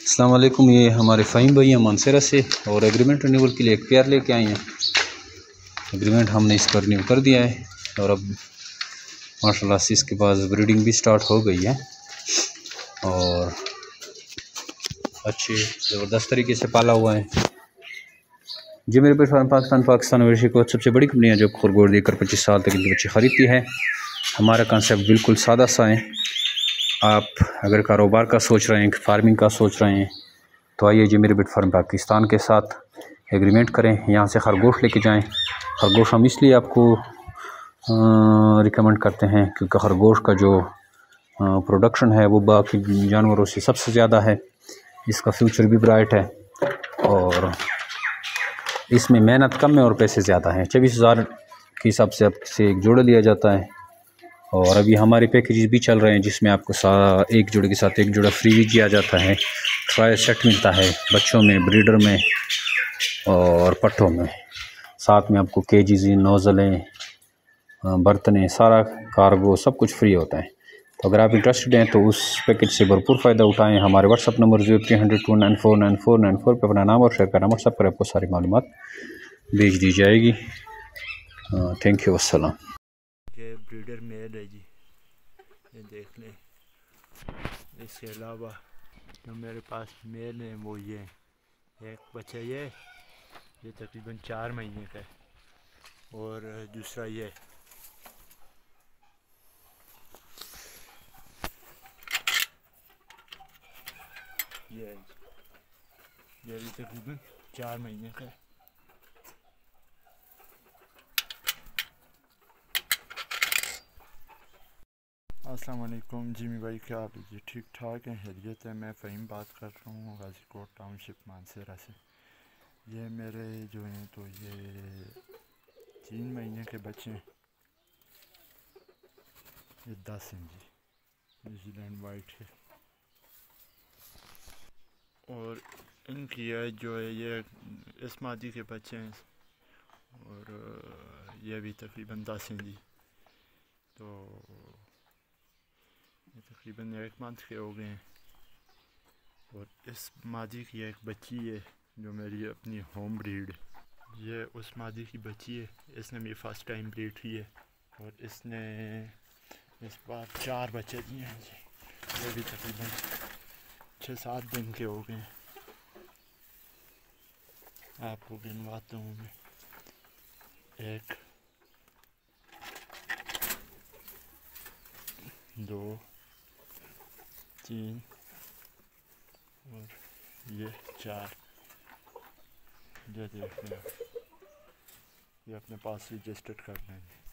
अस्सलाम वालेकुम। ये हमारे फ़हीम भाई हैं मानसरा से और एग्रीमेंट रिन्यूअल के लिए एक पेयर लेके आए हैं। एग्रीमेंट हमने इसका रिन्यू कर दिया है और अब माशाल्लाह से इसके पास ब्रीडिंग भी स्टार्ट हो गई है और अच्छे ज़बरदस्त तरीके से पाला हुआ है। जी मेरे पेट फार्म पाकिस्तान मवेशी को सबसे बड़ी कंपनियाँ जो खरगोश देकर 25 साल तक इनके बच्चे ख़रीदती है। हमारा कंसेप्ट बिल्कुल सादा सा है। आप अगर कारोबार का सोच रहे हैं, फार्मिंग का सोच रहे हैं, तो आइए जी मेरे पेट फार्म पाकिस्तान के साथ एग्रीमेंट करें, यहाँ से खरगोश लेके जाएं। खरगोश हम इसलिए आपको रिकमेंड करते हैं क्योंकि खरगोश का जो प्रोडक्शन है वो बाकी जानवरों से सबसे ज़्यादा है। इसका फ्यूचर भी ब्राइट है और इसमें मेहनत कम है और पैसे ज़्यादा हैं। 24,000 के हिसाब से आपसे एक जोड़ा लिया जाता है और अभी हमारे पैकेजेस भी चल रहे हैं जिसमें आपको एक जोड़े के साथ एक जोड़ा फ्री भी दिया जाता है। ट्रायल सेट मिलता है बच्चों में, ब्रीडर में और पट्ठों में। साथ में आपको केजीज, नोज़लें, बर्तनें, सारा कार्गो सब कुछ फ्री होता है। तो अगर आप इंटरेस्टेड हैं तो उस पैकेज से भरपूर फ़ायदा उठाएं। हमारे व्हाट्सअप नंबर 030029499494 पे अपना नाम और शेयर करना व्हाट्सअप पर आपको सारी मालूमात भेज दी जाएगी। थैंक यू, अस्सलाम। ये ब्रीडर मेल है जी, ये देख लें। इसके अलावा जो मेरे पास मेल है वो ये एक बच्चा ये तकरीबन 4 महीने का है और दूसरा ये भी तकरीबन 4 महीने का है। अस्सलाम वालेकुम जिमी भाई, क्या आप जी ठीक ठाक हैं, खैरियत है? मैं फ़हीम बात कर रहा हूँ गाज़ीकोट टाउनशिप मानसरा से। ये मेरे जो हैं तो ये 3 महीने के बच्चे हैं। ये 10 हैं जी, न्यूजीलैंड वाइट है। और इनकी जो है ये इस मादी के बच्चे हैं और ये भी तकरीबन 10 हैं जी। तो ये तकरीबन 1 मंथ के हो गए हैं। और इस मादी की एक बच्ची है जो मेरी अपनी होम ब्रीड, ये उस मादी की बच्ची है। इसने मेरी फ़र्स्ट टाइम ब्रीड की है और इसने इस बार 4 बच्चे दिए हैं जी। ये भी तकरीबन 6-7 दिन के हो गए हैं। आपको गिनवाता हूँ मैं। 1 2 3 और ये 4। ये देख लें, ये अपने पास रजिस्टर्ड कर लेंगे।